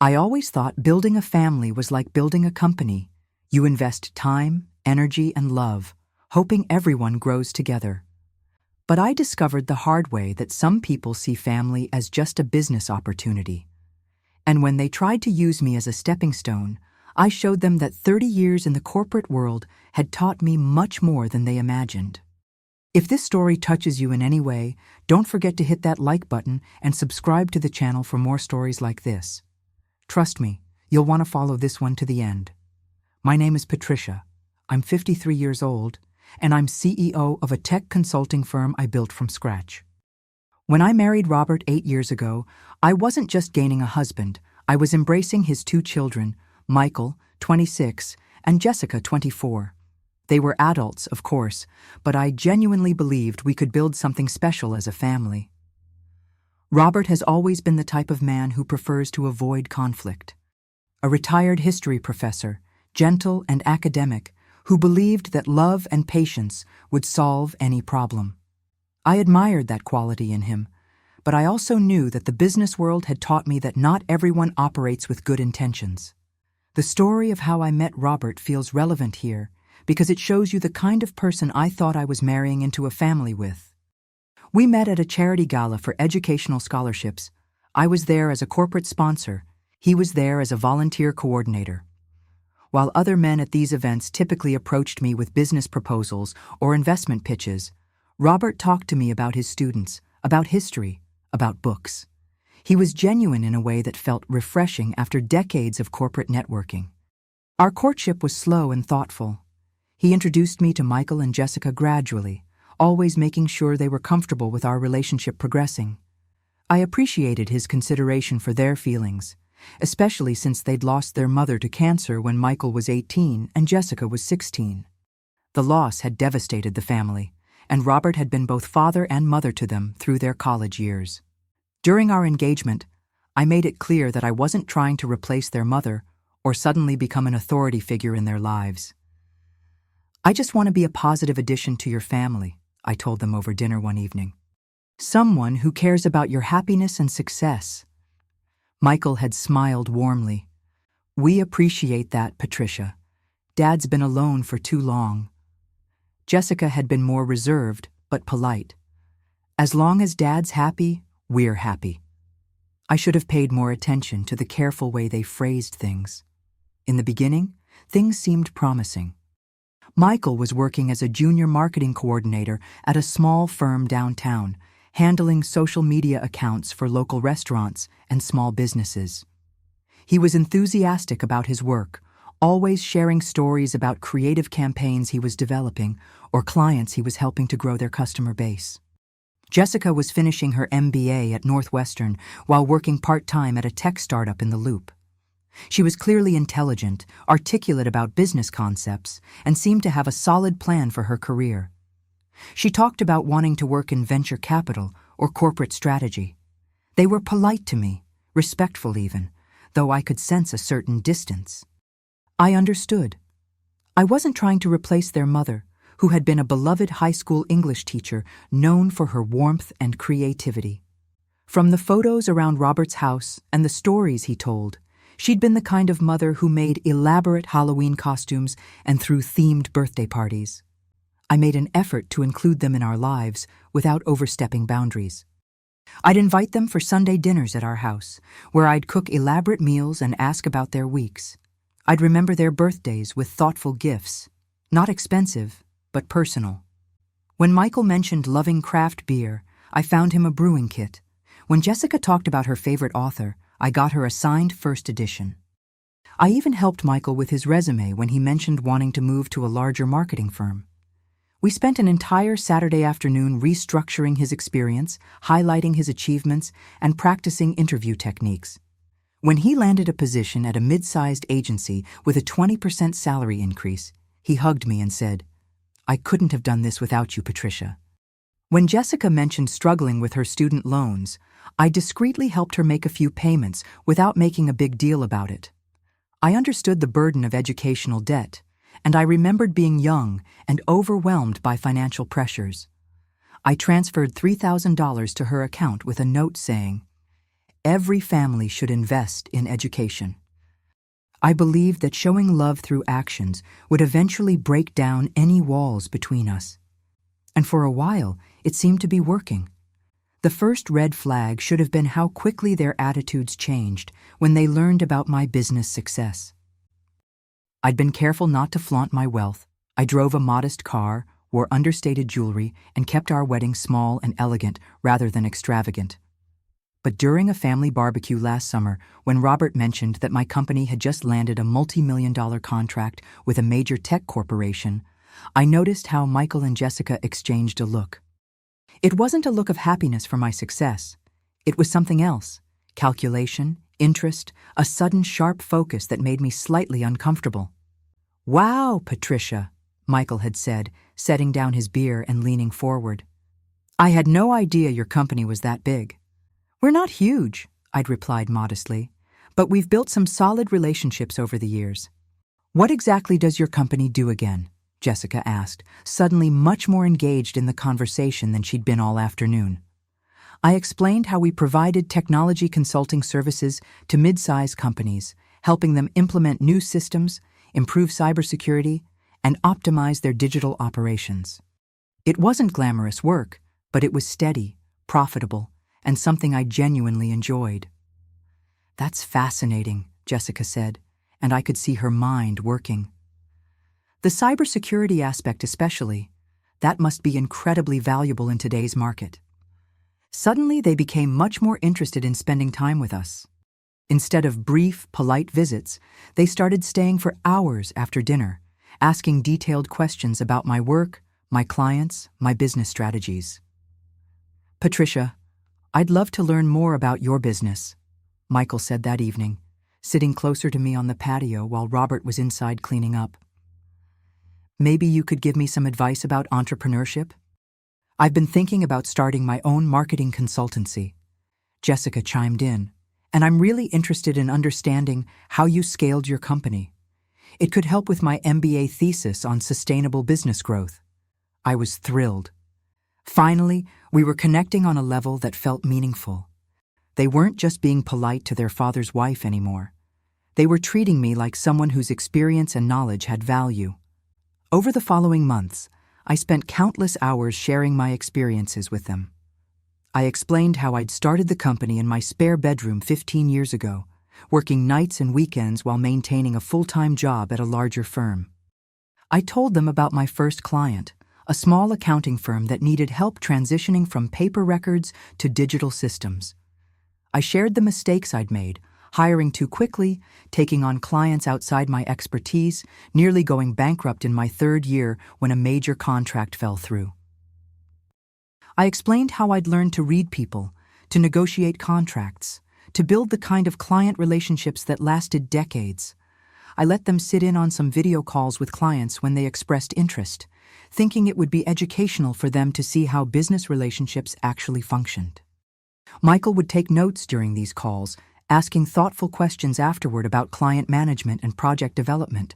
I always thought building a family was like building a company. You invest time, energy, and love, hoping everyone grows together. But I discovered the hard way that some people see family as just a business opportunity. And when they tried to use me as a stepping stone, I showed them that 30 years in the corporate world had taught me much more than they imagined. If this story touches you in any way, don't forget to hit that like button and subscribe to the channel for more stories like this. Trust me, you'll want to follow this one to the end. My name is Patricia. I'm 53 years old, and I'm CEO of a tech consulting firm I built from scratch. When I married Robert 8 years ago, I wasn't just gaining a husband, I was embracing his 2 children, Michael, 26, and Jessica, 24. They were adults, of course, but I genuinely believed we could build something special as a family. Robert has always been the type of man who prefers to avoid conflict. A retired history professor, gentle and academic, who believed that love and patience would solve any problem. I admired that quality in him, but I also knew that the business world had taught me that not everyone operates with good intentions. The story of how I met Robert feels relevant here because it shows you the kind of person I thought I was marrying into a family with. We met at a charity gala for educational scholarships. I was there as a corporate sponsor. He was there as a volunteer coordinator. While other men at these events typically approached me with business proposals or investment pitches, Robert talked to me about his students, about history, about books. He was genuine in a way that felt refreshing after decades of corporate networking. Our courtship was slow and thoughtful. He introduced me to Michael and Jessica gradually, always making sure they were comfortable with our relationship progressing. I appreciated his consideration for their feelings, especially since they'd lost their mother to cancer when Michael was 18 and Jessica was 16. The loss had devastated the family, and Robert had been both father and mother to them through their college years. During our engagement, I made it clear that I wasn't trying to replace their mother or suddenly become an authority figure in their lives. I just want to be a positive addition to your family, I told them over dinner one evening. Someone who cares about your happiness and success. Michael had smiled warmly. We appreciate that, Patricia. Dad's been alone for too long. Jessica had been more reserved, but polite. As long as Dad's happy, we're happy. I should have paid more attention to the careful way they phrased things. In the beginning, things seemed promising. Michael was working as a junior marketing coordinator at a small firm downtown, handling social media accounts for local restaurants and small businesses. He was enthusiastic about his work, always sharing stories about creative campaigns he was developing or clients he was helping to grow their customer base. Jessica was finishing her MBA at Northwestern while working part-time at a tech startup in the Loop. She was clearly intelligent, articulate about business concepts, and seemed to have a solid plan for her career. She talked about wanting to work in venture capital or corporate strategy. They were polite to me, respectful even, though I could sense a certain distance. I understood. I wasn't trying to replace their mother, who had been a beloved high school English teacher known for her warmth and creativity. From the photos around Robert's house and the stories he told, she'd been the kind of mother who made elaborate Halloween costumes and threw themed birthday parties. I made an effort to include them in our lives without overstepping boundaries. I'd invite them for Sunday dinners at our house, where I'd cook elaborate meals and ask about their weeks. I'd remember their birthdays with thoughtful gifts, not expensive, but personal. When Michael mentioned loving craft beer, I found him a brewing kit. When Jessica talked about her favorite author, I got her a signed first edition. I even helped Michael with his resume when he mentioned wanting to move to a larger marketing firm. We spent an entire Saturday afternoon restructuring his experience, highlighting his achievements, and practicing interview techniques. When he landed a position at a mid-sized agency with a 20% salary increase, he hugged me and said, "I couldn't have done this without you, Patricia." When Jessica mentioned struggling with her student loans, I discreetly helped her make a few payments without making a big deal about it. I understood the burden of educational debt, and I remembered being young and overwhelmed by financial pressures. I transferred $3,000 to her account with a note saying, every family should invest in education. I believed that showing love through actions would eventually break down any walls between us. And for a while, it seemed to be working. The first red flag should have been how quickly their attitudes changed when they learned about my business success. I'd been careful not to flaunt my wealth. I drove a modest car, wore understated jewelry, and kept our wedding small and elegant rather than extravagant. But during a family barbecue last summer, when Robert mentioned that my company had just landed a multi-million-dollar contract with a major tech corporation, I noticed how Michael and Jessica exchanged a look. It wasn't a look of happiness for my success. It was something else: calculation, interest, a sudden sharp focus that made me slightly uncomfortable. "Wow, Patricia," Michael had said, setting down his beer and leaning forward. "I had no idea your company was that big." "We're not huge," I'd replied modestly, "but we've built some solid relationships over the years." "What exactly does your company do again?" Jessica asked, suddenly much more engaged in the conversation than she'd been all afternoon. I explained how we provided technology consulting services to mid-size companies, helping them implement new systems, improve cybersecurity, and optimize their digital operations. It wasn't glamorous work, but it was steady, profitable, and something I genuinely enjoyed. "That's fascinating," Jessica said, and I could see her mind working. "The cybersecurity aspect especially, that must be incredibly valuable in today's market." Suddenly, they became much more interested in spending time with us. Instead of brief, polite visits, they started staying for hours after dinner, asking detailed questions about my work, my clients, my business strategies. "Patricia, I'd love to learn more about your business," Michael said that evening, sitting closer to me on the patio while Robert was inside cleaning up. "Maybe you could give me some advice about entrepreneurship? I've been thinking about starting my own marketing consultancy." Jessica chimed in, "And I'm really interested in understanding how you scaled your company. It could help with my MBA thesis on sustainable business growth." I was thrilled. Finally, we were connecting on a level that felt meaningful. They weren't just being polite to their father's wife anymore. They were treating me like someone whose experience and knowledge had value. Over the following months, I spent countless hours sharing my experiences with them. I explained how I'd started the company in my spare bedroom 15 years ago, working nights and weekends while maintaining a full-time job at a larger firm. I told them about my first client, a small accounting firm that needed help transitioning from paper records to digital systems. I shared the mistakes I'd made, hiring too quickly, taking on clients outside my expertise, nearly going bankrupt in my third year when a major contract fell through. I explained how I'd learned to read people, to negotiate contracts, to build the kind of client relationships that lasted decades. I let them sit in on some video calls with clients when they expressed interest, thinking it would be educational for them to see how business relationships actually functioned. Michael would take notes during these calls, asking thoughtful questions afterward about client management and project development.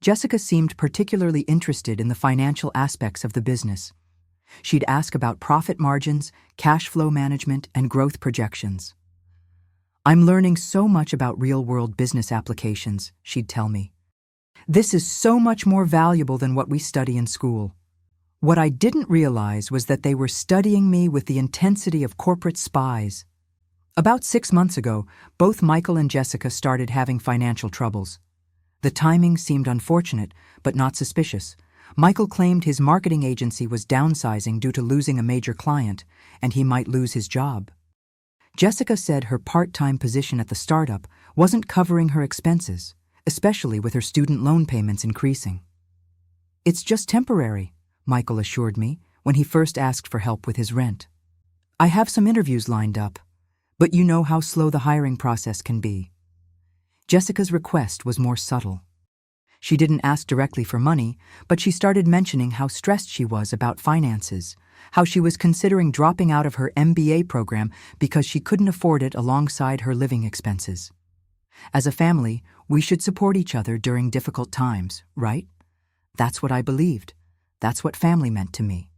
Jessica seemed particularly interested in the financial aspects of the business. She'd ask about profit margins, cash flow management, and growth projections. "I'm learning so much about real-world business applications," she'd tell me. "This is so much more valuable than what we study in school." What I didn't realize was that they were studying me with the intensity of corporate spies. About 6 months ago, both Michael and Jessica started having financial troubles. The timing seemed unfortunate, but not suspicious. Michael claimed his marketing agency was downsizing due to losing a major client, and he might lose his job. Jessica said her part-time position at the startup wasn't covering her expenses, especially with her student loan payments increasing. "It's just temporary," Michael assured me when he first asked for help with his rent. "I have some interviews lined up, but you know how slow the hiring process can be." Jessica's request was more subtle. She didn't ask directly for money, but she started mentioning how stressed she was about finances, how she was considering dropping out of her MBA program because she couldn't afford it alongside her living expenses. "As a family, we should support each other during difficult times, right?" That's what I believed. That's what family meant to me.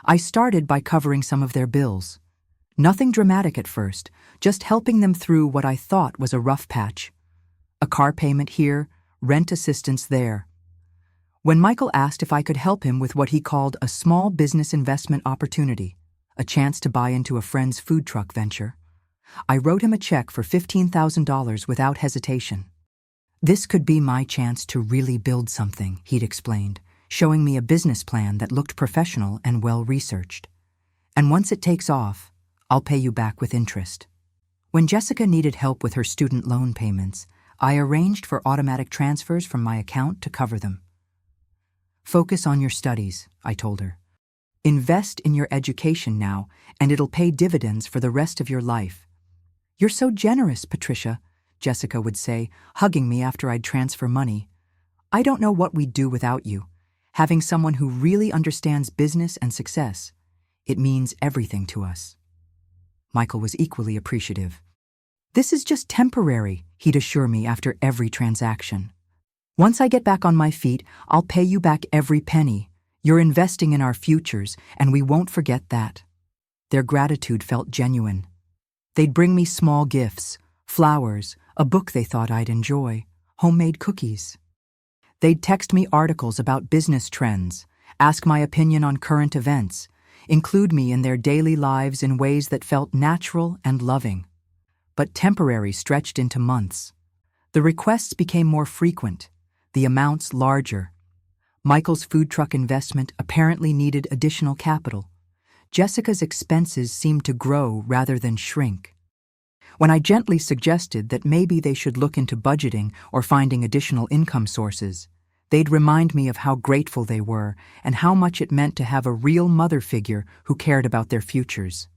I started by covering some of their bills. Nothing dramatic at first, just helping them through what I thought was a rough patch. A car payment here, rent assistance there. When Michael asked if I could help him with what he called a small business investment opportunity, a chance to buy into a friend's food truck venture, I wrote him a check for $15,000 without hesitation. This could be my chance to really build something, he'd explained, showing me a business plan that looked professional and well-researched. And once it takes off, I'll pay you back with interest. When Jessica needed help with her student loan payments, I arranged for automatic transfers from my account to cover them. Focus on your studies, I told her. Invest in your education now, and it'll pay dividends for the rest of your life. You're so generous, Patricia, Jessica would say, hugging me after I'd transfer money. I don't know what we'd do without you. Having someone who really understands business and success, it means everything to us. Michael was equally appreciative. This is just temporary, he'd assure me after every transaction. Once I get back on my feet, I'll pay you back every penny. You're investing in our futures, and we won't forget that. Their gratitude felt genuine. They'd bring me small gifts, flowers, a book they thought I'd enjoy, homemade cookies. They'd text me articles about business trends, ask my opinion on current events, include me in their daily lives in ways that felt natural and loving. But temporary stretched into months. The requests became more frequent, the amounts larger. Michael's food truck investment apparently needed additional capital. Jessica's expenses seemed to grow rather than shrink. When I gently suggested that maybe they should look into budgeting or finding additional income sources, they'd remind me of how grateful they were and how much it meant to have a real mother figure who cared about their futures.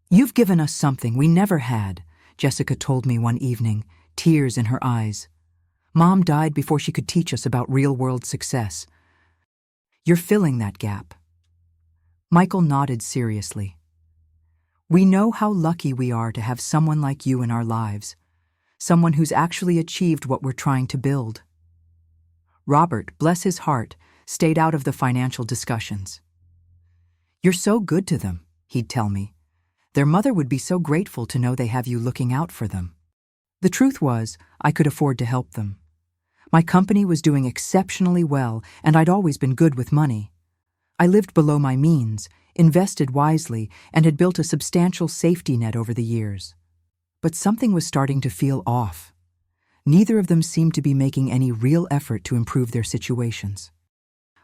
You've given us something we never had, Jessica told me one evening, tears in her eyes. Mom died before she could teach us about real-world success. You're filling that gap. Michael nodded seriously. We know how lucky we are to have someone like you in our lives, someone who's actually achieved what we're trying to build. Robert, bless his heart, stayed out of the financial discussions. You're so good to them, he'd tell me. Their mother would be so grateful to know they have you looking out for them. The truth was, I could afford to help them. My company was doing exceptionally well, and I'd always been good with money. I lived below my means, invested wisely, and had built a substantial safety net over the years. But something was starting to feel off. Neither of them seemed to be making any real effort to improve their situations.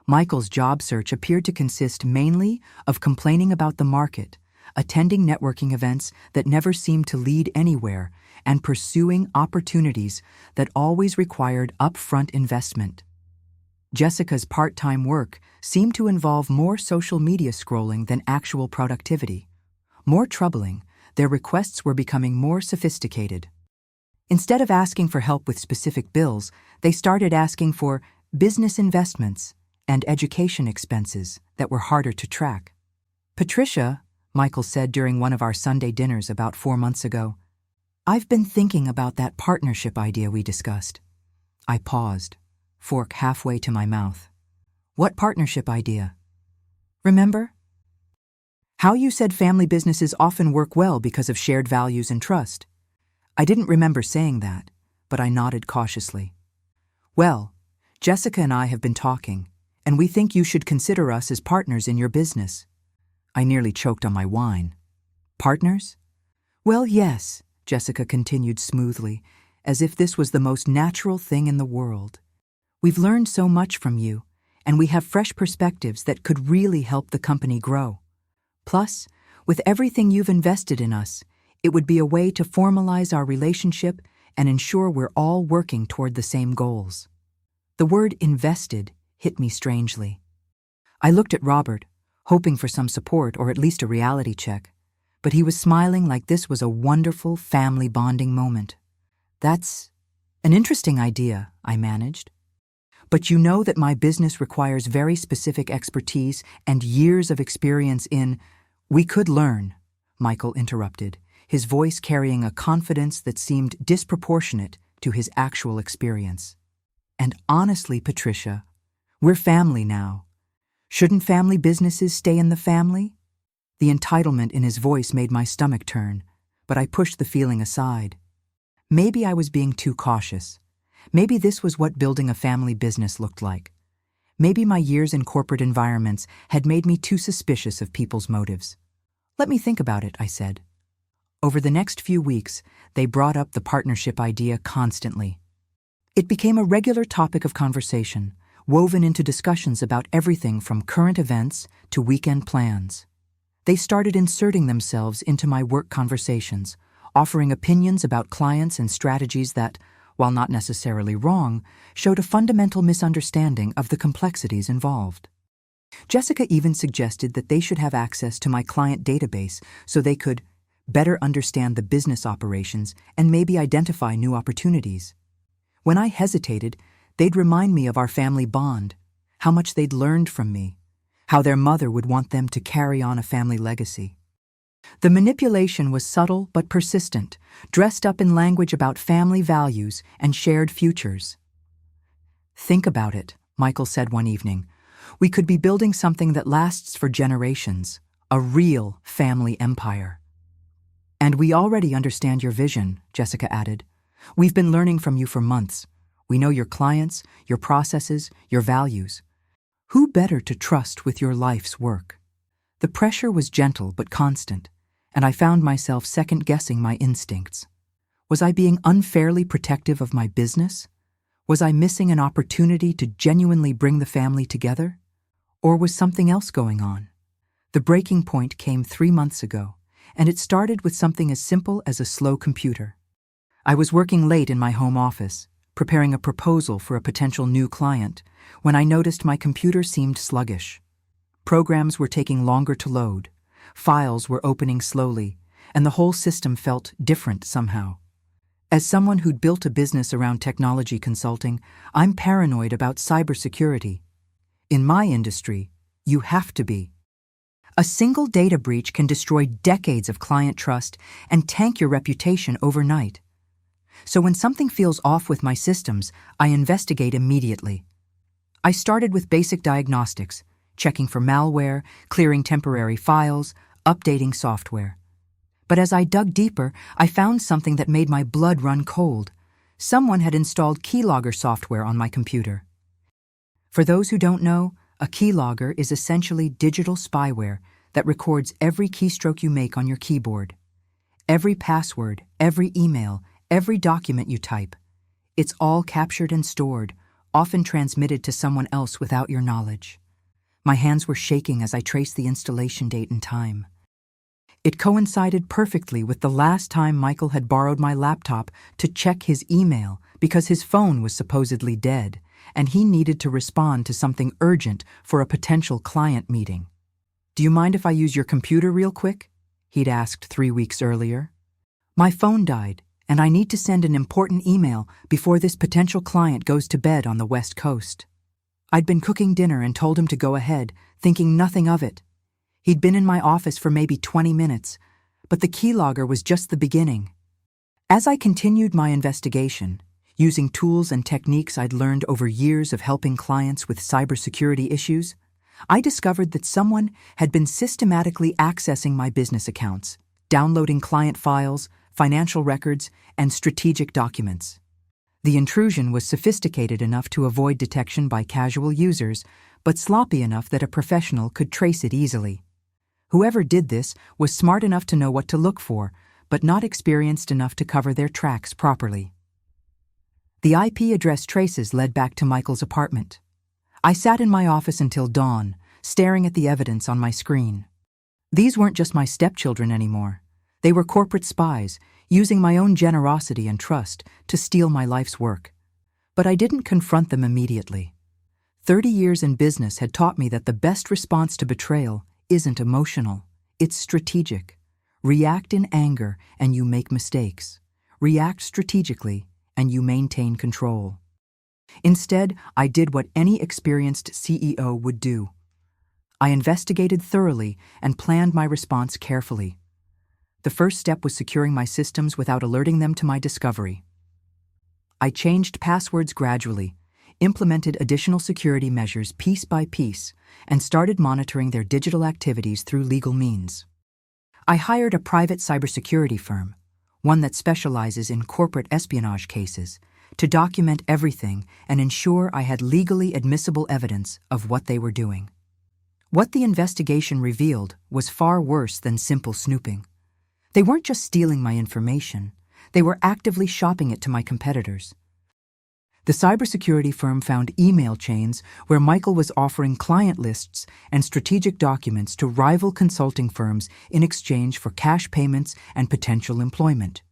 Michael's job search appeared to consist mainly of complaining about the market, attending networking events that never seemed to lead anywhere, and pursuing opportunities that always required upfront investment. Jessica's part-time work seemed to involve more social media scrolling than actual productivity. More troubling, their requests were becoming more sophisticated. Instead of asking for help with specific bills, they started asking for business investments and education expenses that were harder to track. Patricia, Michael said during one of our Sunday dinners about 4 months ago, I've been thinking about that partnership idea we discussed. I paused, fork halfway to my mouth. What partnership idea? Remember? How you said family businesses often work well because of shared values and trust. I didn't remember saying that, but I nodded cautiously. Well, Jessica and I have been talking, and we think you should consider us as partners in your business. I nearly choked on my wine. Partners? Well, yes, Jessica continued smoothly, as if this was the most natural thing in the world. We've learned so much from you, and we have fresh perspectives that could really help the company grow. Plus, with everything you've invested in us, it would be a way to formalize our relationship and ensure we're all working toward the same goals. The word invested hit me strangely. I looked at Robert, hoping for some support or at least a reality check, but he was smiling like this was a wonderful family bonding moment. That's an interesting idea, I managed. But you know that my business requires very specific expertise and years of experience in— We could learn, Michael interrupted, his voice carrying a confidence that seemed disproportionate to his actual experience. And honestly, Patricia, we're family now. Shouldn't family businesses stay in the family? The entitlement in his voice made my stomach turn, but I pushed the feeling aside. Maybe I was being too cautious. Maybe this was what building a family business looked like. Maybe my years in corporate environments had made me too suspicious of people's motives. "Let me think about it," I said. Over the next few weeks, they brought up the partnership idea constantly. It became a regular topic of conversation, woven into discussions about everything from current events to weekend plans. They started inserting themselves into my work conversations, offering opinions about clients and strategies that, while not necessarily wrong, showed a fundamental misunderstanding of the complexities involved. Jessica even suggested that they should have access to my client database so they could better understand the business operations and maybe identify new opportunities. When I hesitated, they'd remind me of our family bond, how much they'd learned from me, how their mother would want them to carry on a family legacy. The manipulation was subtle but persistent, dressed up in language about family values and shared futures. "Think about it," Michael said one evening. "We could be building something that lasts for generations, a real family empire." "And we already understand your vision," Jessica added. "We've been learning from you for months. We know your clients, your processes, your values. Who better to trust with your life's work?" The pressure was gentle but constant, and I found myself second-guessing my instincts. Was I being unfairly protective of my business? Was I missing an opportunity to genuinely bring the family together? Or was something else going on? The breaking point came 3 months ago, and it started with something as simple as a slow computer. I was working late in my home office, preparing a proposal for a potential new client, when I noticed my computer seemed sluggish. Programs were taking longer to load, files were opening slowly, and the whole system felt different somehow. As someone who'd built a business around technology consulting, I'm paranoid about cybersecurity. In my industry, you have to be. A single data breach can destroy decades of client trust and tank your reputation overnight. So when something feels off with my systems, I investigate immediately. I started with basic diagnostics, checking for malware, clearing temporary files, updating software. But as I dug deeper, I found something that made my blood run cold. Someone had installed keylogger software on my computer. For those who don't know, a keylogger is essentially digital spyware that records every keystroke you make on your keyboard. Every password, every email, every document you type. It's all captured and stored, often transmitted to someone else without your knowledge. My hands were shaking as I traced the installation date and time. It coincided perfectly with the last time Michael had borrowed my laptop to check his email because his phone was supposedly dead, and he needed to respond to something urgent for a potential client meeting. "Do you mind if I use your computer real quick?" he'd asked 3 weeks earlier. "My phone died, and I need to send an important email before this potential client goes to bed on the West Coast." I'd been cooking dinner and told him to go ahead, thinking nothing of it. He'd been in my office for maybe 20 minutes, but the keylogger was just the beginning. As I continued my investigation, using tools and techniques I'd learned over years of helping clients with cybersecurity issues, I discovered that someone had been systematically accessing my business accounts, downloading client files, financial records, and strategic documents. The intrusion was sophisticated enough to avoid detection by casual users, but sloppy enough that a professional could trace it easily. Whoever did this was smart enough to know what to look for, but not experienced enough to cover their tracks properly. The IP address traces led back to Michael's apartment. I sat in my office until dawn, staring at the evidence on my screen. These weren't just my stepchildren anymore. They were corporate spies, using my own generosity and trust to steal my life's work. But I didn't confront them immediately. 30 years in business had taught me that the best response to betrayal isn't emotional, it's strategic. React in anger and you make mistakes. React strategically and you maintain control. Instead, I did what any experienced CEO would do. I investigated thoroughly and planned my response carefully. The first step was securing my systems without alerting them to my discovery. I changed passwords gradually, implemented additional security measures piece by piece, and started monitoring their digital activities through legal means. I hired a private cybersecurity firm, one that specializes in corporate espionage cases, to document everything and ensure I had legally admissible evidence of what they were doing. What the investigation revealed was far worse than simple snooping. They weren't just stealing my information, they were actively shopping it to my competitors. The cybersecurity firm found email chains where Michael was offering client lists and strategic documents to rival consulting firms in exchange for cash payments and potential employment.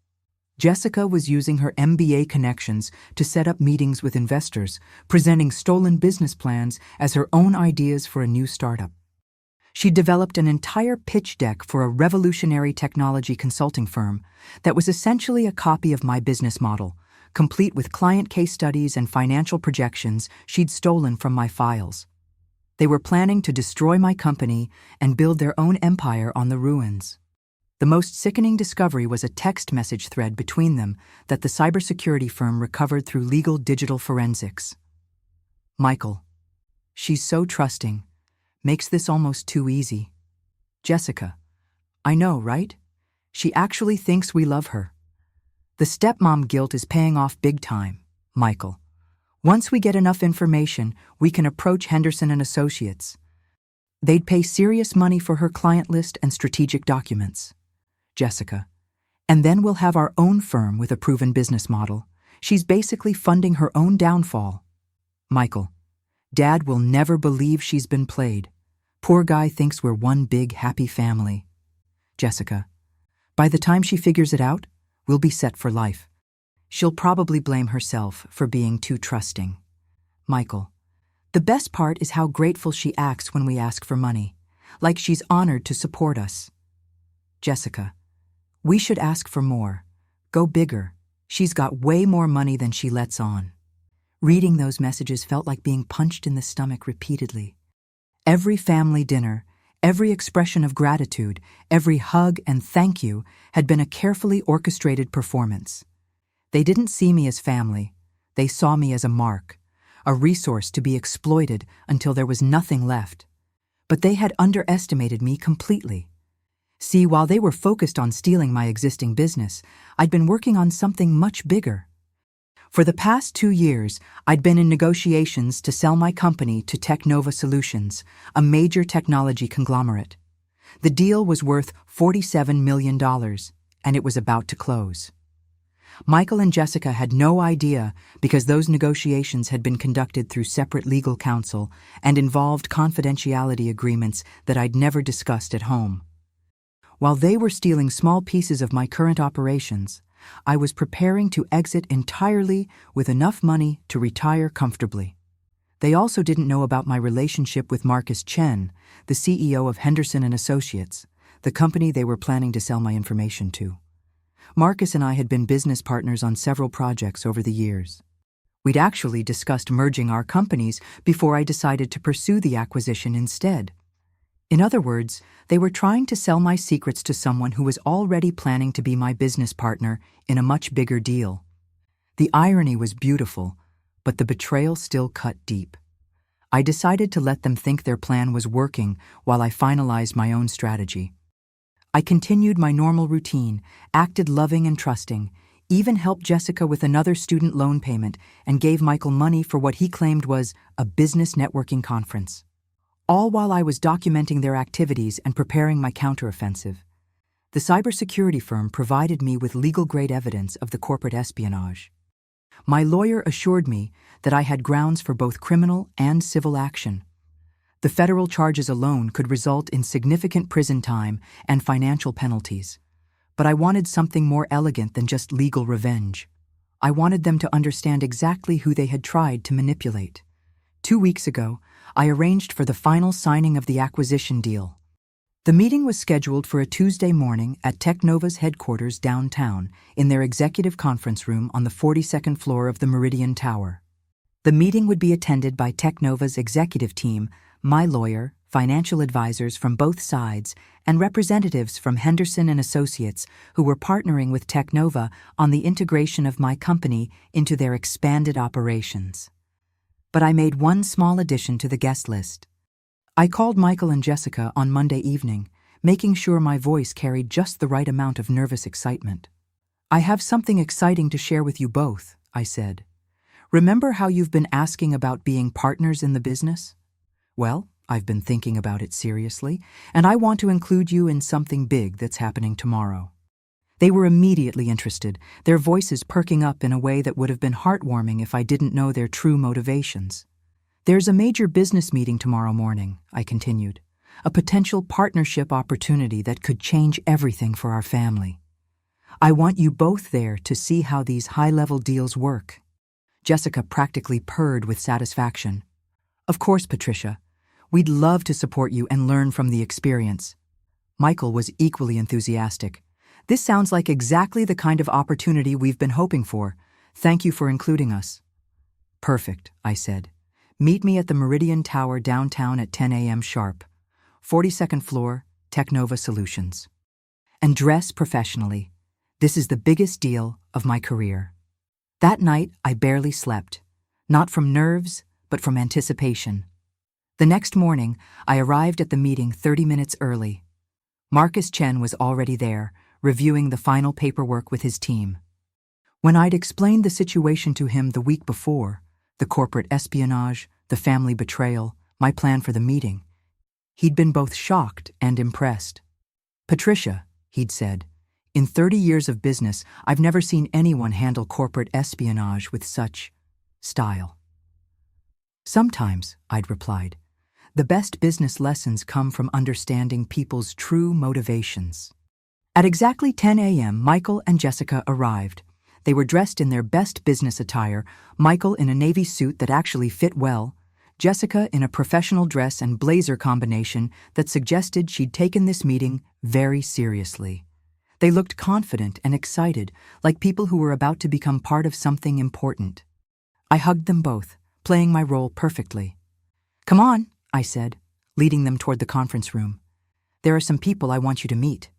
Jessica was using her MBA connections to set up meetings with investors, presenting stolen business plans as her own ideas for a new startup. She developed an entire pitch deck for a revolutionary technology consulting firm that was essentially a copy of my business model, complete with client case studies and financial projections she'd stolen from my files. They were planning to destroy my company and build their own empire on the ruins. The most sickening discovery was a text message thread between them that the cybersecurity firm recovered through legal digital forensics. Michael. She's so trusting. Makes this almost too easy. Jessica. I know, right? She actually thinks we love her. The stepmom guilt is paying off big time, Michael. Once we get enough information, we can approach Henderson and Associates. They'd pay serious money for her client list and strategic documents. Jessica. And then we'll have our own firm with a proven business model. She's basically funding her own downfall. Michael. Dad will never believe she's been played. Poor guy thinks we're one big happy family. Jessica. By the time she figures it out, we'll be set for life. She'll probably blame herself for being too trusting. Michael. The best part is how grateful she acts when we ask for money, like she's honored to support us. Jessica. We should ask for more. Go bigger. She's got way more money than she lets on. Reading those messages felt like being punched in the stomach repeatedly. Every family dinner, every expression of gratitude, every hug and thank you had been a carefully orchestrated performance. They didn't see me as family. They saw me as a mark, a resource to be exploited until there was nothing left. But they had underestimated me completely. See, while they were focused on stealing my existing business, I'd been working on something much bigger. For the past 2 years, I'd been in negotiations to sell my company to Technova Solutions, a major technology conglomerate. The deal was worth $47 million, and it was about to close. Michael and Jessica had no idea because those negotiations had been conducted through separate legal counsel and involved confidentiality agreements that I'd never discussed at home. While they were stealing small pieces of my current operations, I was preparing to exit entirely with enough money to retire comfortably. They also didn't know about my relationship with Marcus Chen, the CEO of Henderson and Associates, the company they were planning to sell my information to. Marcus and I had been business partners on several projects over the years. We'd actually discussed merging our companies before I decided to pursue the acquisition instead. In other words, they were trying to sell my secrets to someone who was already planning to be my business partner in a much bigger deal. The irony was beautiful, but the betrayal still cut deep. I decided to let them think their plan was working while I finalized my own strategy. I continued my normal routine, acted loving and trusting, even helped Jessica with another student loan payment, and gave Michael money for what he claimed was a business networking conference. All while I was documenting their activities and preparing my counteroffensive. The cybersecurity firm provided me with legal-grade evidence of the corporate espionage. My lawyer assured me that I had grounds for both criminal and civil action. The federal charges alone could result in significant prison time and financial penalties. But I wanted something more elegant than just legal revenge. I wanted them to understand exactly who they had tried to manipulate. 2 weeks ago, I arranged for the final signing of the acquisition deal. The meeting was scheduled for a Tuesday morning at Technova's headquarters downtown in their executive conference room on the 42nd floor of the Meridian Tower. The meeting would be attended by Technova's executive team, my lawyer, financial advisors from both sides, and representatives from Henderson and Associates who were partnering with Technova on the integration of my company into their expanded operations. But I made one small addition to the guest list. I called Michael and Jessica on Monday evening, making sure my voice carried just the right amount of nervous excitement. "I have something exciting to share with you both," I said. "Remember how you've been asking about being partners in the business? Well, I've been thinking about it seriously, and I want to include you in something big that's happening tomorrow." They were immediately interested, their voices perking up in a way that would have been heartwarming if I didn't know their true motivations. "There's a major business meeting tomorrow morning," I continued. "A potential partnership opportunity that could change everything for our family. I want you both there to see how these high-level deals work." Jessica practically purred with satisfaction. "Of course, Patricia. We'd love to support you and learn from the experience." Michael was equally enthusiastic. "This sounds like exactly the kind of opportunity we've been hoping for. Thank you for including us." "Perfect," I said. "Meet me at the Meridian Tower downtown at 10 a.m. sharp. 42nd floor, Technova Solutions. And dress professionally. This is the biggest deal of my career." That night, I barely slept. Not from nerves, but from anticipation. The next morning, I arrived at the meeting 30 minutes early. Marcus Chen was already there, reviewing the final paperwork with his team. When I'd explained the situation to him the week before, the corporate espionage, the family betrayal, my plan for the meeting, he'd been both shocked and impressed. "Patricia," he'd said, "in 30 years of business, I've never seen anyone handle corporate espionage with such style." "Sometimes," I'd replied, "the best business lessons come from understanding people's true motivations." At exactly 10 a.m., Michael and Jessica arrived. They were dressed in their best business attire, Michael in a navy suit that actually fit well, Jessica in a professional dress and blazer combination that suggested she'd taken this meeting very seriously. They looked confident and excited, like people who were about to become part of something important. I hugged them both, playing my role perfectly. "Come on," I said, leading them toward the conference room. "There are some people I want you to meet."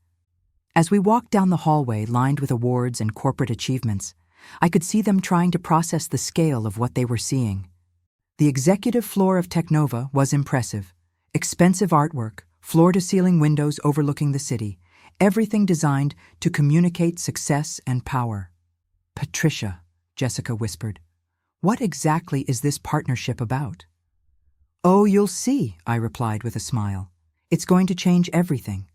As we walked down the hallway lined with awards and corporate achievements, I could see them trying to process the scale of what they were seeing. The executive floor of Technova was impressive. Expensive artwork, floor-to-ceiling windows overlooking the city, everything designed to communicate success and power. "Patricia," Jessica whispered, "what exactly is this partnership about?" "Oh, you'll see," I replied with a smile. "It's going to change everything."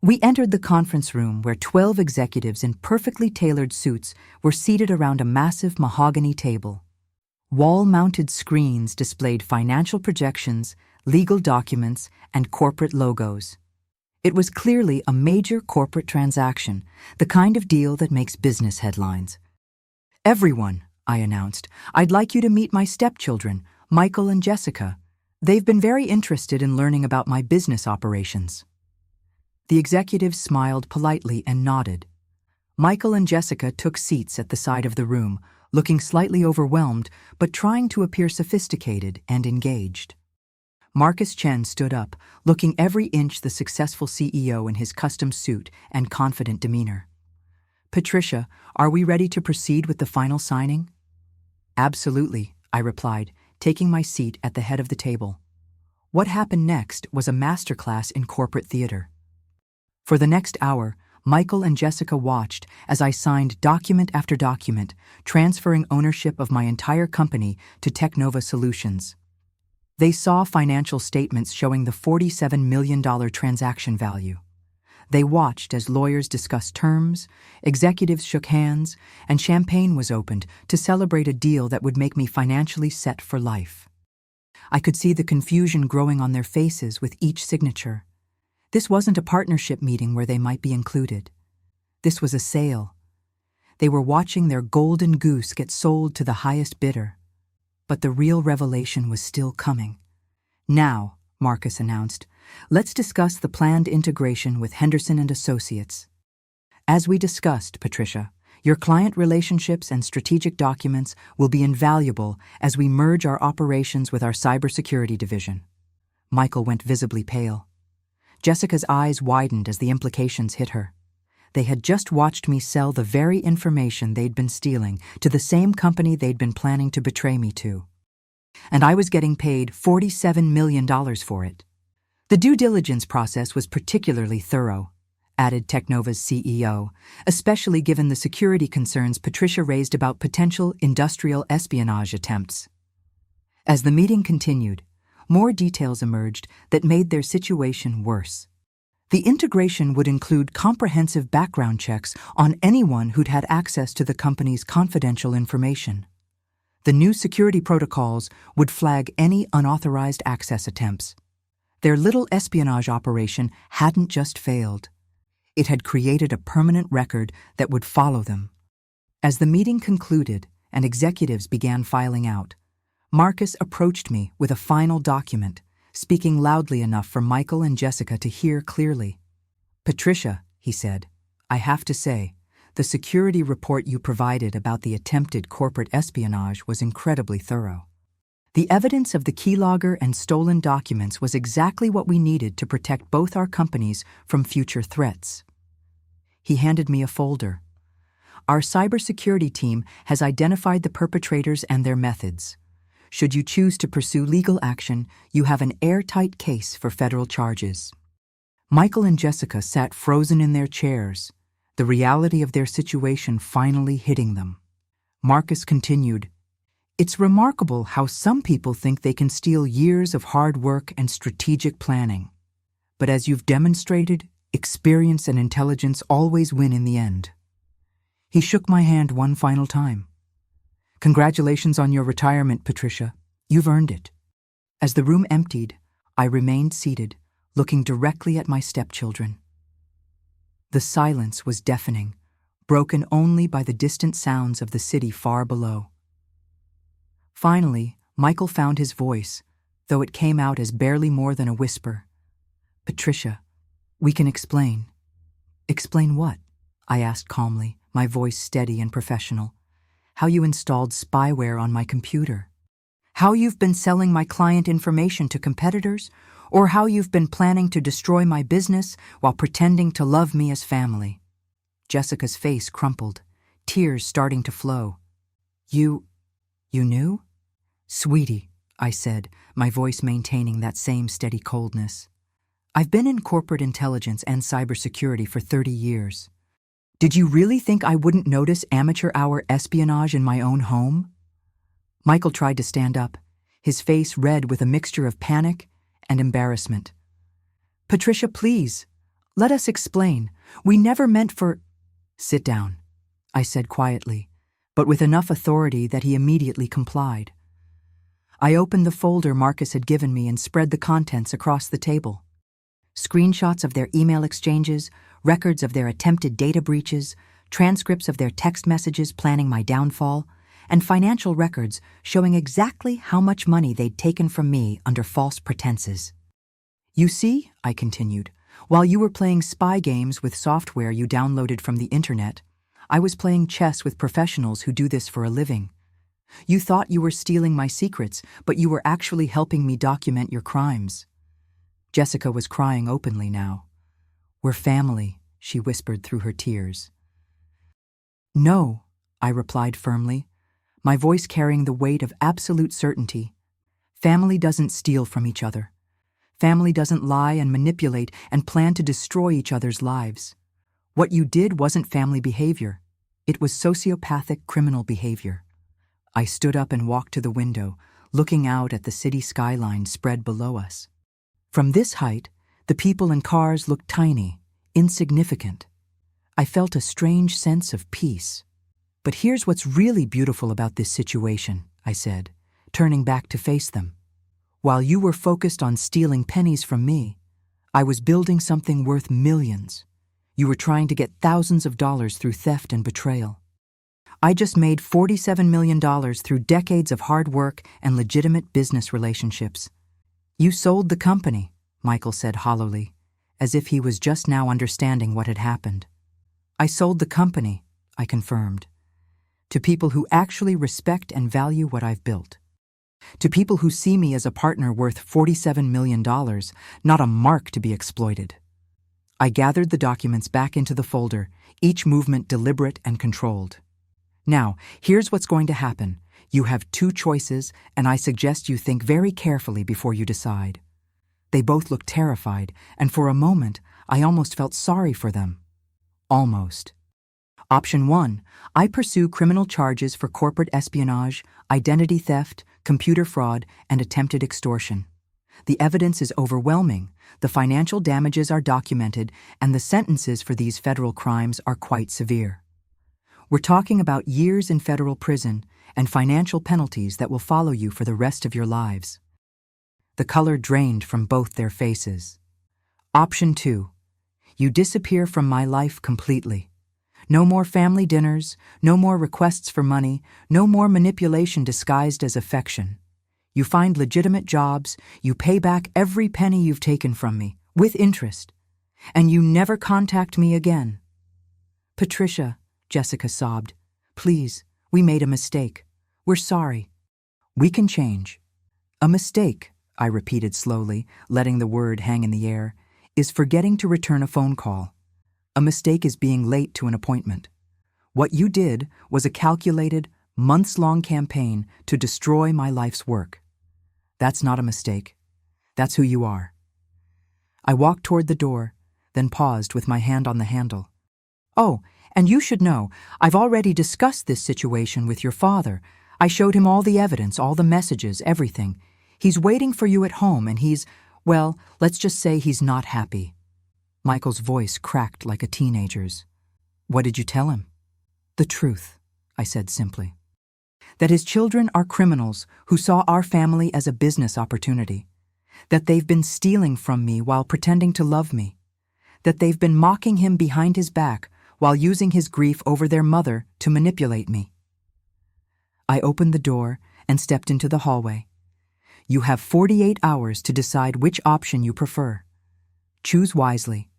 We entered the conference room where 12 executives in perfectly tailored suits were seated around a massive mahogany table. Wall-mounted screens displayed financial projections, legal documents, and corporate logos. It was clearly a major corporate transaction, the kind of deal that makes business headlines. "Everyone," I announced, "I'd like you to meet my stepchildren, Michael and Jessica. They've been very interested in learning about my business operations." The executives smiled politely and nodded. Michael and Jessica took seats at the side of the room, looking slightly overwhelmed, but trying to appear sophisticated and engaged. Marcus Chen stood up, looking every inch the successful CEO in his custom suit and confident demeanor. "Patricia, are we ready to proceed with the final signing?" "Absolutely," I replied, taking my seat at the head of the table. What happened next was a masterclass in corporate theater. For the next hour, Michael and Jessica watched as I signed document after document, transferring ownership of my entire company to Technova Solutions. They saw financial statements showing the $47 million transaction value. They watched as lawyers discussed terms, executives shook hands, and champagne was opened to celebrate a deal that would make me financially set for life. I could see the confusion growing on their faces with each signature. This wasn't a partnership meeting where they might be included. This was a sale. They were watching their golden goose get sold to the highest bidder. But the real revelation was still coming. "Now," Marcus announced, "let's discuss the planned integration with Henderson & Associates. As we discussed, Patricia, your client relationships and strategic documents will be invaluable as we merge our operations with our cybersecurity division." Michael went visibly pale. Jessica's eyes widened as the implications hit her. They had just watched me sell the very information they'd been stealing to the same company they'd been planning to betray me to. and I was getting paid $47 million for it. The due diligence process was particularly thorough, added Technova's CEO, especially given the security concerns Patricia raised about potential industrial espionage attempts. As the meeting continued, more details emerged that made their situation worse. The integration would include comprehensive background checks on anyone who'd had access to the company's confidential information. The new security protocols would flag any unauthorized access attempts. Their little espionage operation hadn't just failed. It had created a permanent record that would follow them. As the meeting concluded and executives began filing out, Marcus approached me with a final document, speaking loudly enough for Michael and Jessica to hear clearly. "Patricia," he said, "I have to say, the security report you provided about the attempted corporate espionage was incredibly thorough. The evidence of the keylogger and stolen documents was exactly what we needed to protect both our companies from future threats." He handed me a folder. "Our cybersecurity team has identified the perpetrators and their methods. Should you choose to pursue legal action, you have an airtight case for federal charges." Michael and Jessica sat frozen in their chairs, the reality of their situation finally hitting them. Marcus continued, "It's remarkable how some people think they can steal years of hard work and strategic planning. But as you've demonstrated, experience and intelligence always win in the end." He shook my hand one final time. "Congratulations on your retirement, Patricia. You've earned it." As the room emptied, I remained seated, looking directly at my stepchildren. The silence was deafening, broken only by the distant sounds of the city far below. Finally, Michael found his voice, though it came out as barely more than a whisper. "Patricia, we can explain." "Explain what?" I asked calmly, my voice steady and professional. "How you installed spyware on my computer. How you've been selling my client information to competitors, or how you've been planning to destroy my business while pretending to love me as family." Jessica's face crumpled, tears starting to flow. You knew?" "Sweetie," I said, my voice maintaining that same steady coldness. "I've been in corporate intelligence and cybersecurity for 30 years. Did you really think I wouldn't notice amateur hour espionage in my own home?" Michael tried to stand up, his face red with a mixture of panic and embarrassment. "Patricia, please, let us explain. We never meant for—" "Sit down," I said quietly, but with enough authority that he immediately complied. I opened the folder Marcus had given me and spread the contents across the table. Screenshots of their email exchanges, records of their attempted data breaches, transcripts of their text messages planning my downfall, and financial records showing exactly how much money they'd taken from me under false pretenses. "You see," I continued, "while you were playing spy games with software you downloaded from the internet, I was playing chess with professionals who do this for a living. You thought you were stealing my secrets, but you were actually helping me document your crimes." Jessica was crying openly now. "We're family," she whispered through her tears. "No," I replied firmly, my voice carrying the weight of absolute certainty. "Family doesn't steal from each other. Family doesn't lie and manipulate and plan to destroy each other's lives. What you did wasn't family behavior. It was sociopathic criminal behavior." I stood up and walked to the window, looking out at the city skyline spread below us. From this height, the people and cars looked tiny, insignificant. I felt a strange sense of peace. "But here's what's really beautiful about this situation," I said, turning back to face them. "While you were focused on stealing pennies from me, I was building something worth millions. You were trying to get thousands of dollars through theft and betrayal. I just made $47 million through decades of hard work and legitimate business relationships." "You sold the company," Michael said hollowly, as if he was just now understanding what had happened. "I sold the company," I confirmed, "to people who actually respect and value what I've built. To people who see me as a partner worth $47 million, not a mark to be exploited." I gathered the documents back into the folder, each movement deliberate and controlled. "Now, here's what's going to happen. You have two choices, and I suggest you think very carefully before you decide." They both looked terrified, and for a moment, I almost felt sorry for them. Almost. Option 1, I pursue criminal charges for corporate espionage, identity theft, computer fraud, and attempted extortion. The evidence is overwhelming, the financial damages are documented, and the sentences for these federal crimes are quite severe. We're talking about years in federal prison and financial penalties that will follow you for the rest of your lives. The color drained from both their faces. Option 2, you disappear from my life completely. No more family dinners, no more requests for money, no more manipulation disguised as affection. You find legitimate jobs, you pay back every penny you've taken from me, with interest, and you never contact me again. "Patricia," Jessica sobbed, "please, we made a mistake. We're sorry. We can change." "A mistake," I repeated slowly, letting the word hang in the air, "is forgetting to return a phone call. A mistake is being late to an appointment. What you did was a calculated, months-long campaign to destroy my life's work. That's not a mistake. That's who you are." I walked toward the door, then paused with my hand on the handle. "Oh, and you should know, I've already discussed this situation with your father. I showed him all the evidence, all the messages, everything. He's waiting for you at home, and well, let's just say he's not happy." Michael's voice cracked like a teenager's. "What did you tell him?" "The truth," I said simply. "That his children are criminals who saw our family as a business opportunity. That they've been stealing from me while pretending to love me. That they've been mocking him behind his back while using his grief over their mother to manipulate me." I opened the door and stepped into the hallway. "You have 48 hours to decide which option you prefer. Choose wisely."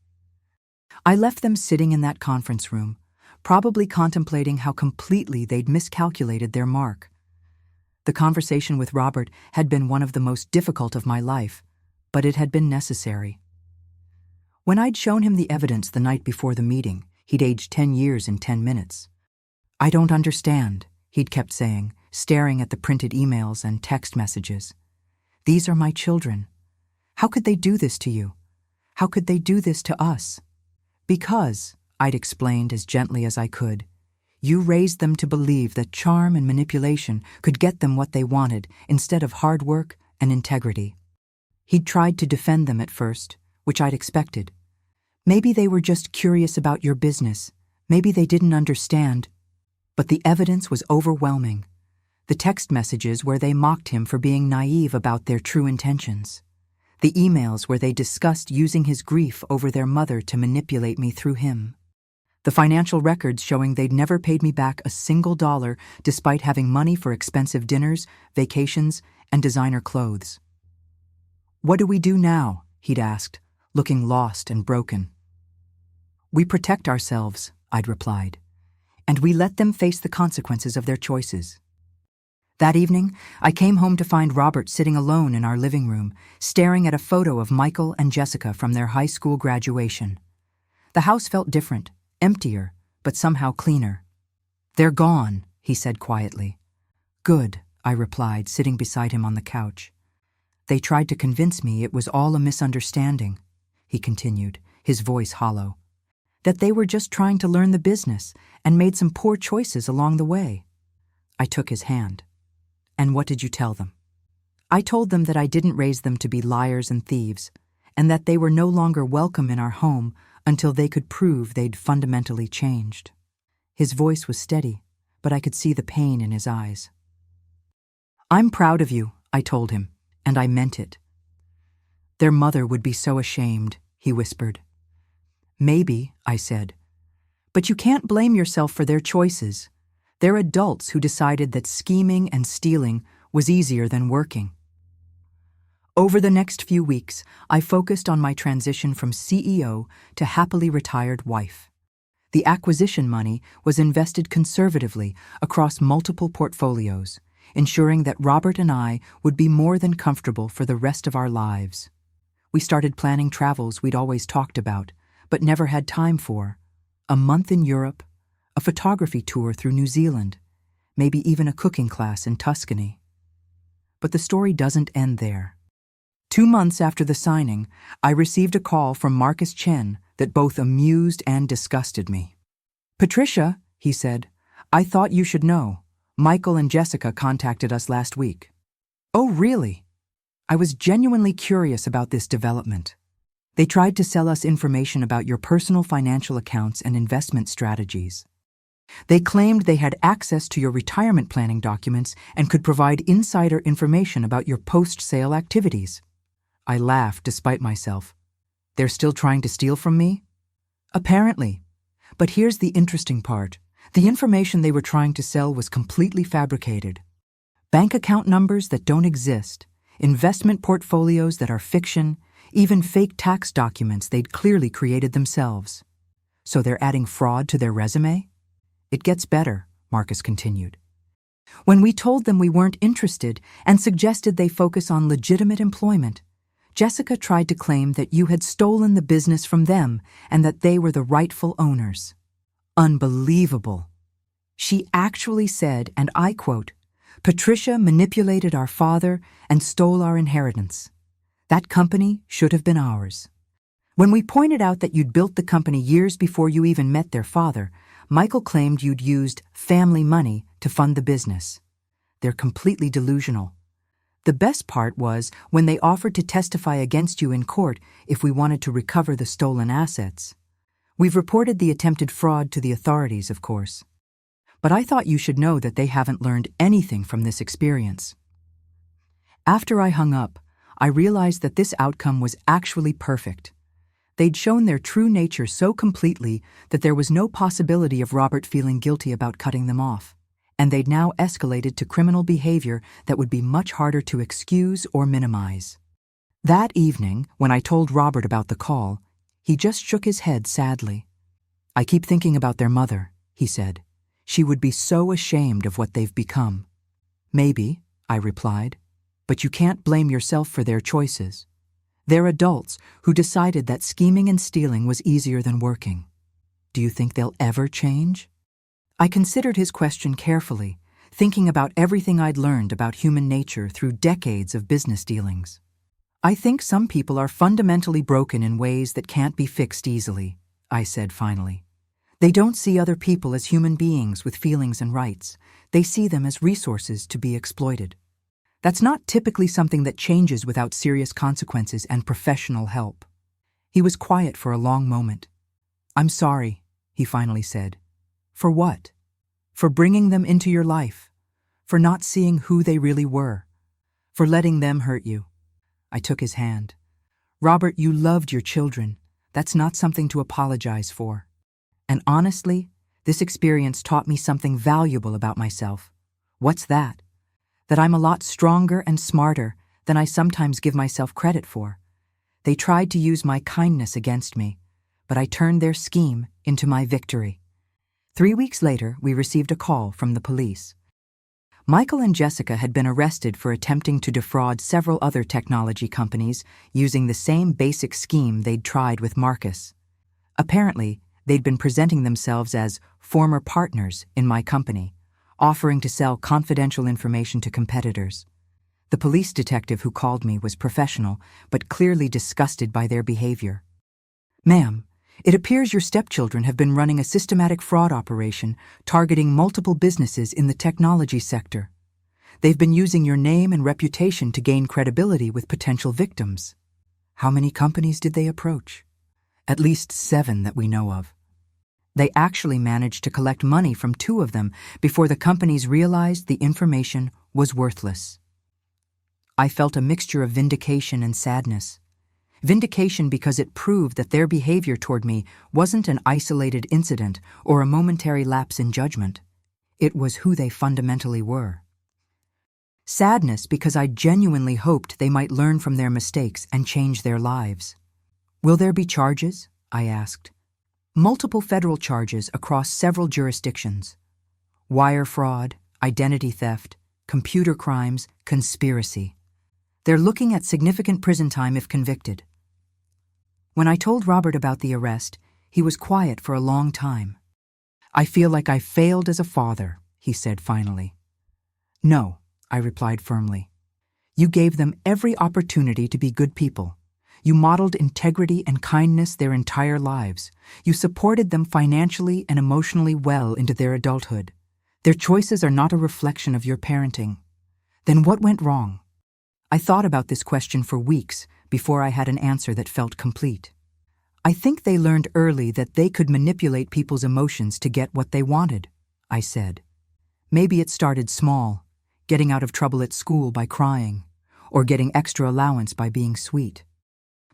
I left them sitting in that conference room, probably contemplating how completely they'd miscalculated their mark. The conversation with Robert had been one of the most difficult of my life, but it had been necessary. When I'd shown him the evidence the night before the meeting, he'd aged 10 years in 10 minutes. "I don't understand," he'd kept saying, staring at the printed emails and text messages. "These are my children. How could they do this to you? How could they do this to us?" "Because," I'd explained as gently as I could, "you raised them to believe that charm and manipulation could get them what they wanted instead of hard work and integrity." He'd tried to defend them at first, which I'd expected. "Maybe they were just curious about your business. Maybe they didn't understand." But the evidence was overwhelming. The text messages where they mocked him for being naive about their true intentions. The emails where they discussed using his grief over their mother to manipulate me through him. The financial records showing they'd never paid me back a single dollar despite having money for expensive dinners, vacations, and designer clothes. "What do we do now?" he'd asked, looking lost and broken. "We protect ourselves," I'd replied, "and we let them face the consequences of their choices." That evening, I came home to find Robert sitting alone in our living room, staring at a photo of Michael and Jessica from their high school graduation. The house felt different, emptier, but somehow cleaner. "They're gone," he said quietly. "Good," I replied, sitting beside him on the couch. "They tried to convince me it was all a misunderstanding," he continued, his voice hollow. "That they were just trying to learn the business and made some poor choices along the way." I took his hand. "And what did you tell them?" "I told them that I didn't raise them to be liars and thieves, and that they were no longer welcome in our home until they could prove they'd fundamentally changed." His voice was steady, but I could see the pain in his eyes. "I'm proud of you," I told him, and I meant it. "Their mother would be so ashamed," he whispered. "Maybe," I said. "But you can't blame yourself for their choices. They're adults who decided that scheming and stealing was easier than working." Over the next few weeks, I focused on my transition from CEO to happily retired wife. The acquisition money was invested conservatively across multiple portfolios, ensuring that Robert and I would be more than comfortable for the rest of our lives. We started planning travels we'd always talked about, but never had time for. A month in Europe, a photography tour through New Zealand, maybe even a cooking class in Tuscany. But the story doesn't end there. 2 months after the signing, I received a call from Marcus Chen that both amused and disgusted me. "Patricia," he said, "I thought you should know. Michael and Jessica contacted us last week." "Oh, really?" I was genuinely curious about this development. "They tried to sell us information about your personal financial accounts and investment strategies. They claimed they had access to your retirement planning documents and could provide insider information about your post-sale activities." I laughed despite myself. "They're still trying to steal from me?" "Apparently. But here's the interesting part. The information they were trying to sell was completely fabricated. Bank account numbers that don't exist, investment portfolios that are fiction, even fake tax documents they'd clearly created themselves. So they're adding fraud to their resume? It gets better," Marcus continued. "When we told them we weren't interested and suggested they focus on legitimate employment, Jessica tried to claim that you had stolen the business from them and that they were the rightful owners. Unbelievable. She actually said, and I quote, 'Patricia manipulated our father and stole our inheritance. That company should have been ours.' When we pointed out that you'd built the company years before you even met their father, Michael claimed you'd used family money to fund the business. They're completely delusional. The best part was when they offered to testify against you in court if we wanted to recover the stolen assets. We've reported the attempted fraud to the authorities, of course. But I thought you should know that they haven't learned anything from this experience." After I hung up, I realized that this outcome was actually perfect. They'd shown their true nature so completely that there was no possibility of Robert feeling guilty about cutting them off, and they'd now escalated to criminal behavior that would be much harder to excuse or minimize. That evening, when I told Robert about the call, he just shook his head sadly. "I keep thinking about their mother," he said. "She would be so ashamed of what they've become." "Maybe," I replied, "but you can't blame yourself for their choices. They're adults who decided that scheming and stealing was easier than working. Do you think they'll ever change?" I considered his question carefully, thinking about everything I'd learned about human nature through decades of business dealings. "I think some people are fundamentally broken in ways that can't be fixed easily," I said finally. "They don't see other people as human beings with feelings and rights. They see them as resources to be exploited. That's not typically something that changes without serious consequences and professional help." He was quiet for a long moment. "I'm sorry," he finally said. "For what? For bringing them into your life. For not seeing who they really were. For letting them hurt you." I took his hand. "Robert, you loved your children. That's not something to apologize for. And honestly, this experience taught me something valuable about myself." "What's that?" "That I'm a lot stronger and smarter than I sometimes give myself credit for. They tried to use my kindness against me, but I turned their scheme into my victory." 3 weeks later, we received a call from the police. Michael and Jessica had been arrested for attempting to defraud several other technology companies using the same basic scheme they'd tried with Marcus. Apparently, they'd been presenting themselves as former partners in my company, offering to sell confidential information to competitors. The police detective who called me was professional, but clearly disgusted by their behavior. "Ma'am, it appears your stepchildren have been running a systematic fraud operation targeting multiple businesses in the technology sector. They've been using your name and reputation to gain credibility with potential victims." "How many companies did they approach?" "At least 7 that we know of. They actually managed to collect money from 2 of them before the companies realized the information was worthless." I felt a mixture of vindication and sadness. Vindication because it proved that their behavior toward me wasn't an isolated incident or a momentary lapse in judgment. It was who they fundamentally were. Sadness because I genuinely hoped they might learn from their mistakes and change their lives. "Will there be charges?" I asked. "Multiple federal charges across several jurisdictions. Wire fraud, identity theft, computer crimes, conspiracy. They're looking at significant prison time if convicted." When I told Robert about the arrest, he was quiet for a long time. "I feel like I failed as a father," he said finally. No, I replied firmly. You gave them every opportunity to be good people. You modeled integrity and kindness their entire lives. You supported them financially and emotionally well into their adulthood. Their choices are not a reflection of your parenting. Then what went wrong? I thought about this question for weeks before I had an answer that felt complete. I think they learned early that they could manipulate people's emotions to get what they wanted, I said. Maybe it started small, getting out of trouble at school by crying, or getting extra allowance by being sweet.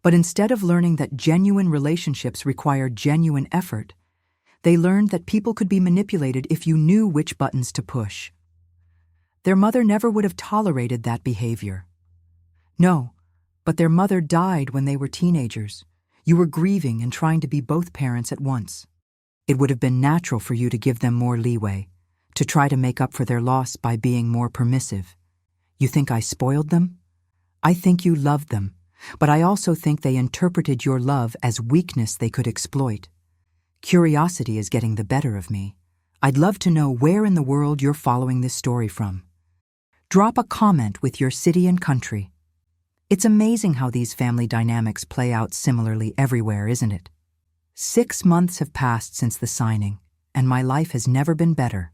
But instead of learning that genuine relationships require genuine effort, they learned that people could be manipulated if you knew which buttons to push. Their mother never would have tolerated that behavior. No, but their mother died when they were teenagers. You were grieving and trying to be both parents at once. It would have been natural for you to give them more leeway, to try to make up for their loss by being more permissive. You think I spoiled them? I think you loved them, but I also think they interpreted your love as weakness they could exploit. Curiosity is getting the better of me. I'd love to know where in the world you're following this story from. Drop a comment with your city and country. It's amazing how these family dynamics play out similarly everywhere, isn't it? 6 months have passed since the signing, and my life has never been better.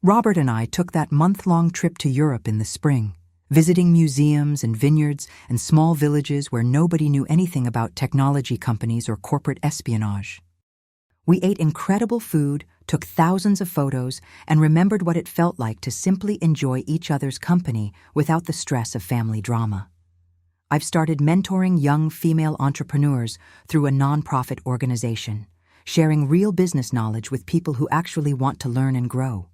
Robert and I took that month-long trip to Europe in the spring, visiting museums and vineyards and small villages where nobody knew anything about technology companies or corporate espionage. We ate incredible food, took thousands of photos, and remembered what it felt like to simply enjoy each other's company without the stress of family drama. I've started mentoring young female entrepreneurs through a nonprofit organization, sharing real business knowledge with people who actually want to learn and grow.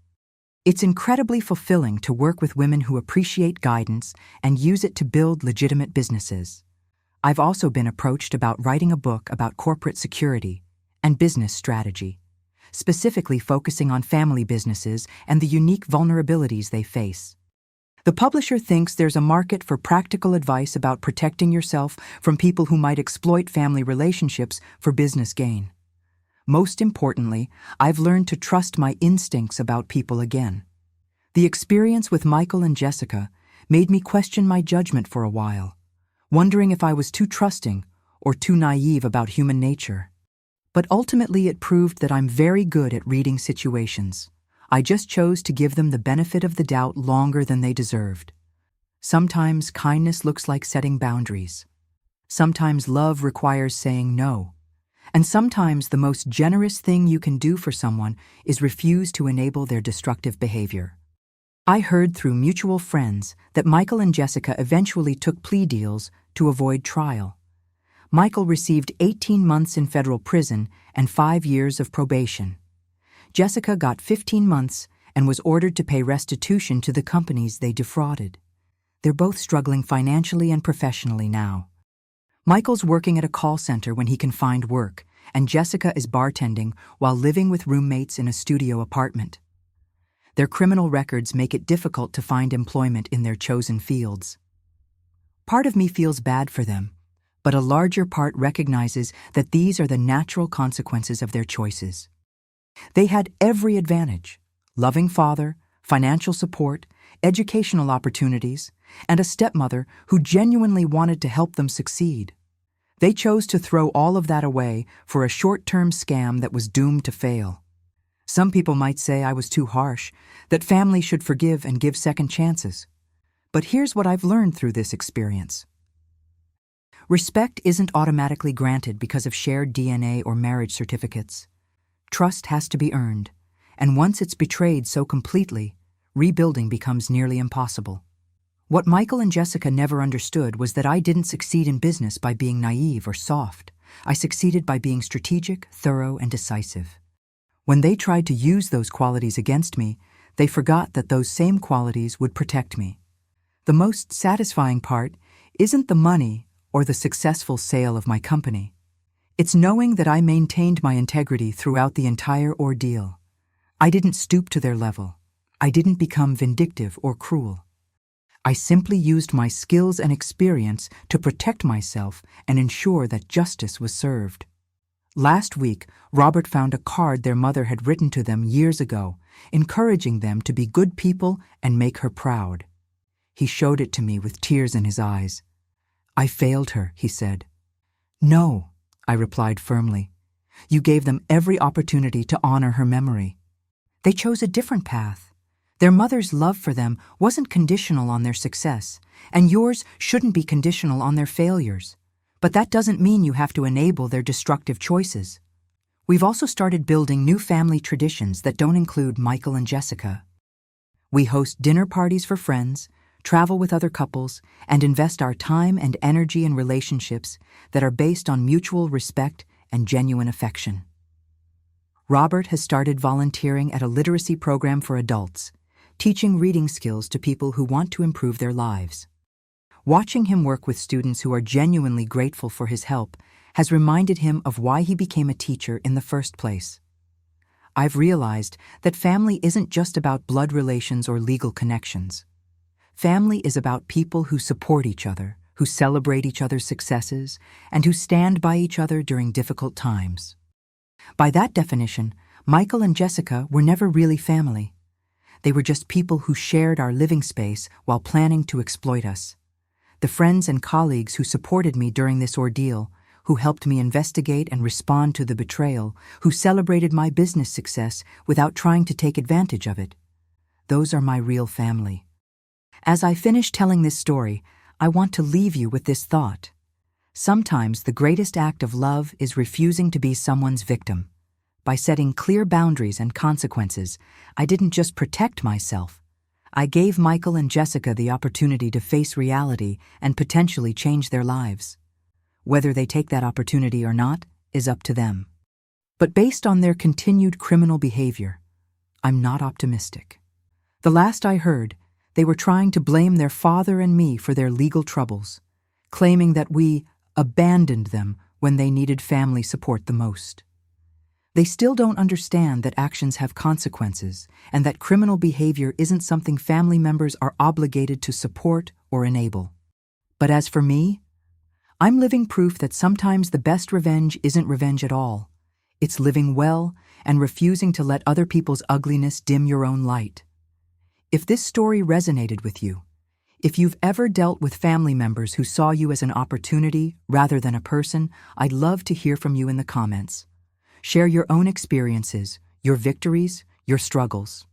It's incredibly fulfilling to work with women who appreciate guidance and use it to build legitimate businesses. I've also been approached about writing a book about corporate security and business strategy, specifically focusing on family businesses and the unique vulnerabilities they face. The publisher thinks there's a market for practical advice about protecting yourself from people who might exploit family relationships for business gain. Most importantly, I've learned to trust my instincts about people again. The experience with Michael and Jessica made me question my judgment for a while, wondering if I was too trusting or too naive about human nature. But ultimately it proved that I'm very good at reading situations. I just chose to give them the benefit of the doubt longer than they deserved. Sometimes kindness looks like setting boundaries. Sometimes love requires saying no. And sometimes the most generous thing you can do for someone is refuse to enable their destructive behavior. I heard through mutual friends that Michael and Jessica eventually took plea deals to avoid trial. Michael received 18 months in federal prison and 5 years of probation. Jessica got 15 months and was ordered to pay restitution to the companies they defrauded. They're both struggling financially and professionally now. Michael's working at a call center when he can find work, and Jessica is bartending while living with roommates in a studio apartment. Their criminal records make it difficult to find employment in their chosen fields. Part of me feels bad for them, but a larger part recognizes that these are the natural consequences of their choices. They had every advantage: loving father, financial support, educational opportunities, and a stepmother who genuinely wanted to help them succeed. They chose to throw all of that away for a short-term scam that was doomed to fail. Some people might say I was too harsh, that families should forgive and give second chances. But here's what I've learned through this experience. Respect isn't automatically granted because of shared DNA or marriage certificates. Trust has to be earned, and once it's betrayed so completely, rebuilding becomes nearly impossible. What Michael and Jessica never understood was that I didn't succeed in business by being naive or soft. I succeeded by being strategic, thorough, and decisive. When they tried to use those qualities against me, they forgot that those same qualities would protect me. The most satisfying part isn't the money or the successful sale of my company. It's knowing that I maintained my integrity throughout the entire ordeal. I didn't stoop to their level. I didn't become vindictive or cruel. I simply used my skills and experience to protect myself and ensure that justice was served. Last week, Robert found a card their mother had written to them years ago, encouraging them to be good people and make her proud. He showed it to me with tears in his eyes. "I failed her," he said. "No," I replied firmly. "You gave them every opportunity to honor her memory. They chose a different path. Their mother's love for them wasn't conditional on their success, and yours shouldn't be conditional on their failures. But that doesn't mean you have to enable their destructive choices." We've also started building new family traditions that don't include Michael and Jessica. We host dinner parties for friends, travel with other couples, and invest our time and energy in relationships that are based on mutual respect and genuine affection. Robert has started volunteering at a literacy program for adults, teaching reading skills to people who want to improve their lives. Watching him work with students who are genuinely grateful for his help has reminded him of why he became a teacher in the first place. I've realized that family isn't just about blood relations or legal connections. Family is about people who support each other, who celebrate each other's successes, and who stand by each other during difficult times. By that definition, Michael and Jessica were never really family. They were just people who shared our living space while planning to exploit us. The friends and colleagues who supported me during this ordeal, who helped me investigate and respond to the betrayal, who celebrated my business success without trying to take advantage of it. Those are my real family. As I finish telling this story, I want to leave you with this thought. Sometimes the greatest act of love is refusing to be someone's victim. By setting clear boundaries and consequences, I didn't just protect myself. I gave Michael and Jessica the opportunity to face reality and potentially change their lives. Whether they take that opportunity or not is up to them. But based on their continued criminal behavior, I'm not optimistic. The last I heard, they were trying to blame their father and me for their legal troubles, claiming that we abandoned them when they needed family support the most. They still don't understand that actions have consequences and that criminal behavior isn't something family members are obligated to support or enable. But as for me, I'm living proof that sometimes the best revenge isn't revenge at all. It's living well and refusing to let other people's ugliness dim your own light. If this story resonated with you, if you've ever dealt with family members who saw you as an opportunity rather than a person, I'd love to hear from you in the comments. Share your own experiences, your victories, your struggles.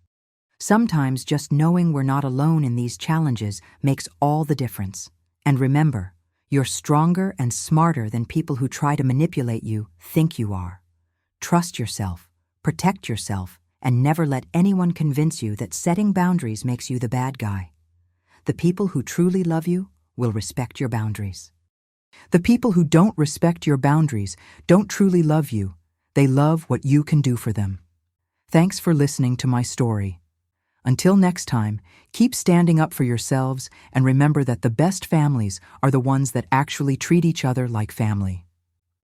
Sometimes just knowing we're not alone in these challenges makes all the difference. And remember, you're stronger and smarter than people who try to manipulate you think you are. Trust yourself, protect yourself, and never let anyone convince you that setting boundaries makes you the bad guy. The people who truly love you will respect your boundaries. The people who don't respect your boundaries don't truly love you. They love what you can do for them. Thanks for listening to my story. Until next time, keep standing up for yourselves and remember that the best families are the ones that actually treat each other like family.